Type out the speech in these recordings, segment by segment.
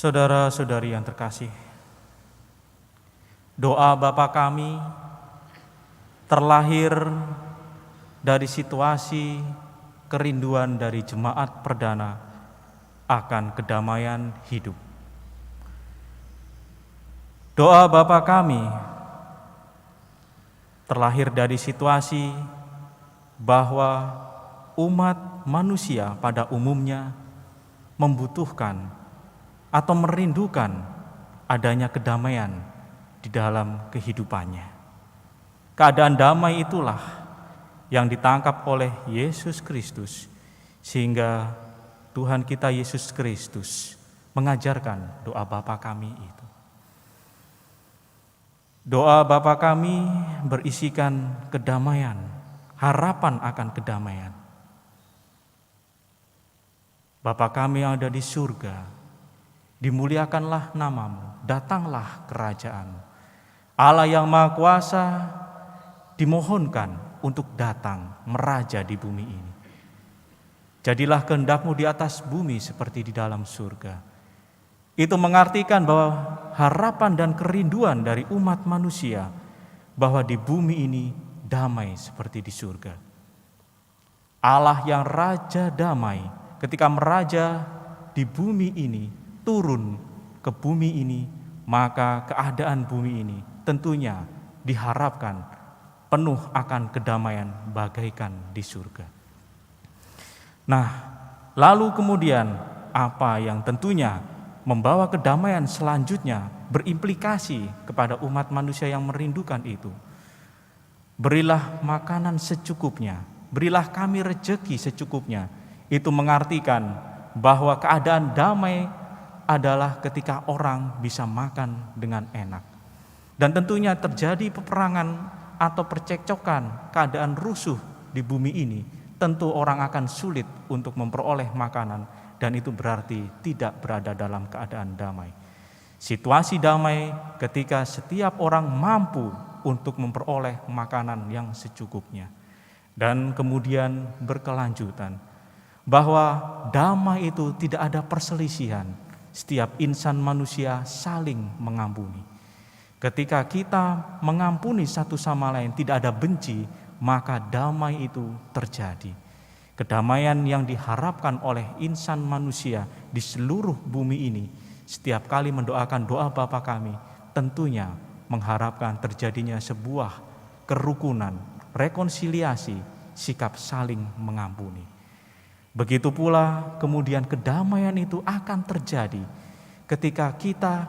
Saudara-saudari yang terkasih, doa Bapa kami terlahir dari situasi kerinduan dari jemaat perdana akan kedamaian hidup. Doa Bapa kami terlahir dari situasi bahwa umat manusia pada umumnya membutuhkan atau merindukan adanya kedamaian di dalam kehidupannya. Keadaan damai itulah yang ditangkap oleh Yesus Kristus, sehingga Tuhan kita Yesus Kristus mengajarkan doa Bapa kami itu. Doa Bapa kami berisikan kedamaian, harapan akan kedamaian. Bapa kami yang ada di surga, dimuliakanlah namamu, datanglah kerajaan. Allah yang Maha Kuasa dimohonkan untuk datang meraja di bumi ini. Jadilah kehendakmu di atas bumi seperti di dalam surga. Itu mengartikan bahwa harapan dan kerinduan dari umat manusia bahwa di bumi ini damai seperti di surga. Allah yang Raja damai ketika meraja di bumi ini turun ke bumi ini, maka keadaan bumi ini tentunya diharapkan penuh akan kedamaian bagaikan di surga. Nah, lalu kemudian apa yang tentunya membawa kedamaian selanjutnya berimplikasi kepada umat manusia yang merindukan itu. Berilah makanan secukupnya, berilah kami rejeki secukupnya. Itu mengartikan bahwa keadaan damai adalah ketika orang bisa makan dengan enak. Dan tentunya terjadi peperangan atau percekcokan, keadaan rusuh di bumi ini, tentu orang akan sulit untuk memperoleh makanan, dan itu berarti tidak berada dalam keadaan damai. Situasi damai ketika setiap orang mampu untuk memperoleh makanan yang secukupnya. Dan kemudian berkelanjutan bahwa damai itu tidak ada perselisihan. Setiap insan manusia saling mengampuni. Ketika kita mengampuni satu sama lain, tidak ada benci, maka damai itu terjadi. Kedamaian yang diharapkan oleh insan manusia di seluruh bumi ini, setiap kali mendoakan doa Bapa kami, tentunya mengharapkan terjadinya sebuah kerukunan, rekonsiliasi, sikap saling mengampuni. Begitu pula kemudian kedamaian itu akan terjadi ketika kita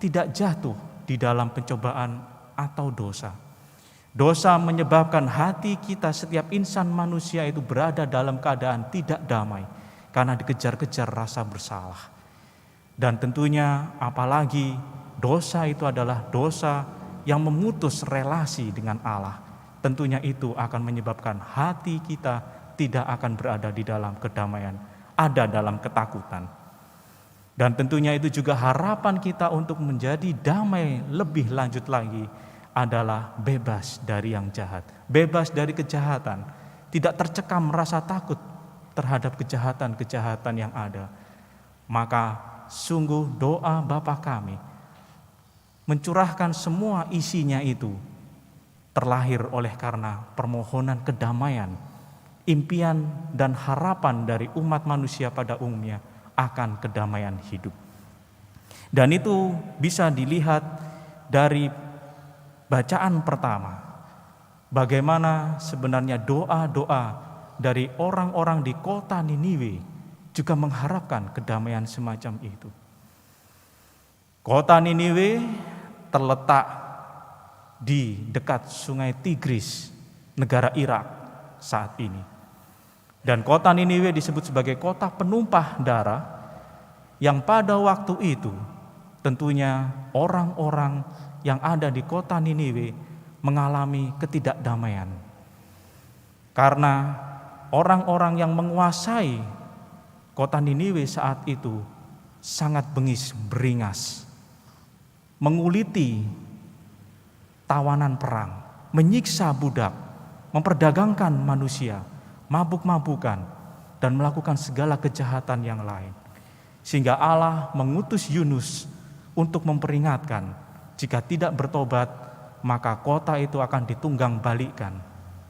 tidak jatuh di dalam pencobaan atau dosa. Dosa menyebabkan hati kita, setiap insan manusia itu berada dalam keadaan tidak damai karena dikejar-kejar rasa bersalah. Dan tentunya apalagi dosa itu adalah dosa yang memutus relasi dengan Allah. Tentunya itu akan menyebabkan hati kita tidak akan berada di dalam kedamaian, ada dalam ketakutan. Dan tentunya itu juga harapan kita untuk menjadi damai lebih lanjut lagi adalah bebas dari yang jahat, bebas dari kejahatan, tidak tercekam merasa takut terhadap kejahatan-kejahatan yang ada. Maka sungguh doa Bapa kami mencurahkan semua isinya itu terlahir oleh karena permohonan kedamaian, impian dan harapan dari umat manusia pada umumnya akan kedamaian hidup. Dan itu bisa dilihat dari bacaan pertama, bagaimana sebenarnya doa-doa dari orang-orang di kota Niniwe juga mengharapkan kedamaian semacam itu. Kota Niniwe terletak di dekat sungai Tigris, negara Irak saat ini. Dan kota Niniwe disebut sebagai kota penumpah darah yang pada waktu itu tentunya orang-orang yang ada di kota Niniwe mengalami ketidakdamaian. Karena orang-orang yang menguasai kota Niniwe saat itu sangat bengis, beringas, menguliti tawanan perang, menyiksa budak, memperdagangkan manusia, mabuk-mabukan, dan melakukan segala kejahatan yang lain. Sehingga Allah mengutus Yunus untuk memperingatkan, jika tidak bertobat, maka kota itu akan ditunggang balikkan,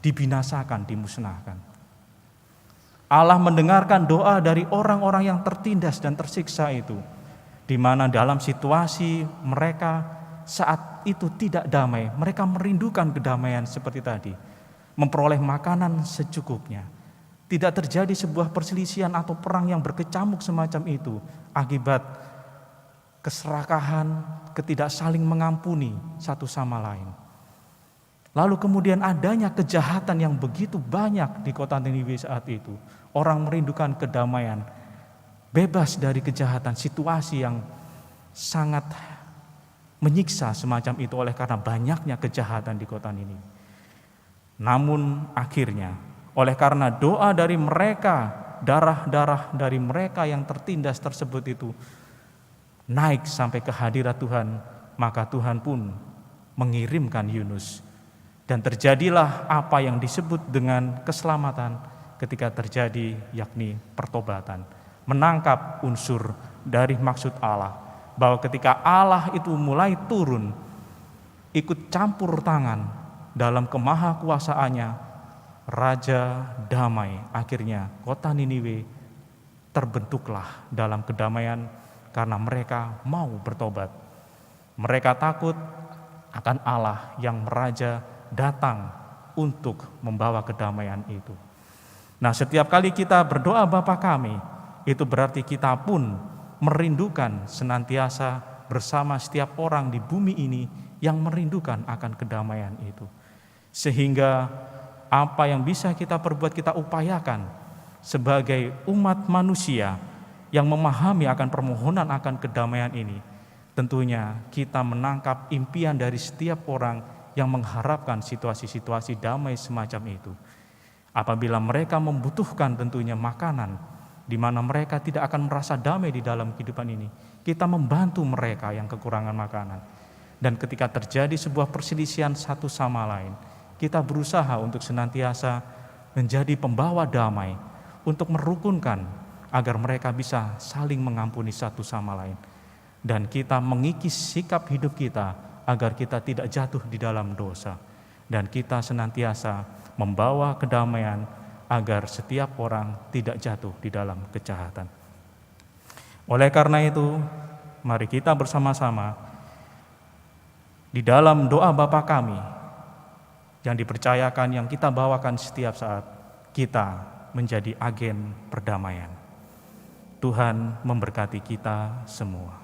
dibinasakan, dimusnahkan. Allah mendengarkan doa dari orang-orang yang tertindas dan tersiksa itu, di mana dalam situasi mereka saat itu tidak damai, mereka merindukan kedamaian seperti tadi, memperoleh makanan secukupnya. Tidak terjadi sebuah perselisihan atau perang yang berkecamuk semacam itu akibat keserakahan, ketidak saling mengampuni satu sama lain. Lalu kemudian adanya kejahatan yang begitu banyak di kota Niniwe saat itu. Orang merindukan kedamaian, bebas dari kejahatan, situasi yang sangat menyiksa semacam itu oleh karena banyaknya kejahatan di kota Niniwe. Namun akhirnya oleh karena doa dari mereka, darah-darah dari mereka yang tertindas tersebut itu naik sampai ke hadirat Tuhan, maka Tuhan pun mengirimkan Yunus. Dan terjadilah apa yang disebut dengan keselamatan ketika terjadi, yakni pertobatan. Menangkap unsur dari maksud Allah, bahwa ketika Allah itu mulai turun, ikut campur tangan dalam kemahakuasaannya, Raja damai, akhirnya kota Niniwe terbentuklah dalam kedamaian karena mereka mau bertobat. Mereka takut akan Allah yang Raja datang untuk membawa kedamaian itu. Nah, setiap kali kita berdoa Bapa kami, itu berarti kita pun merindukan senantiasa bersama setiap orang di bumi ini yang merindukan akan kedamaian itu. Sehingga apa yang bisa kita perbuat, kita upayakan sebagai umat manusia yang memahami akan permohonan akan kedamaian ini. Tentunya kita menangkap impian dari setiap orang yang mengharapkan situasi-situasi damai semacam itu. Apabila mereka membutuhkan tentunya makanan, di mana mereka tidak akan merasa damai di dalam kehidupan ini, kita membantu mereka yang kekurangan makanan. Dan ketika terjadi sebuah perselisihan satu sama lain, kita berusaha untuk senantiasa menjadi pembawa damai, untuk merukunkan agar mereka bisa saling mengampuni satu sama lain. Dan kita mengikis sikap hidup kita agar kita tidak jatuh di dalam dosa. Dan kita senantiasa membawa kedamaian agar setiap orang tidak jatuh di dalam kejahatan. Oleh karena itu, mari kita bersama-sama di dalam doa Bapa kami yang dipercayakan, yang kita bawakan setiap saat, kita menjadi agen perdamaian. Tuhan memberkati kita semua.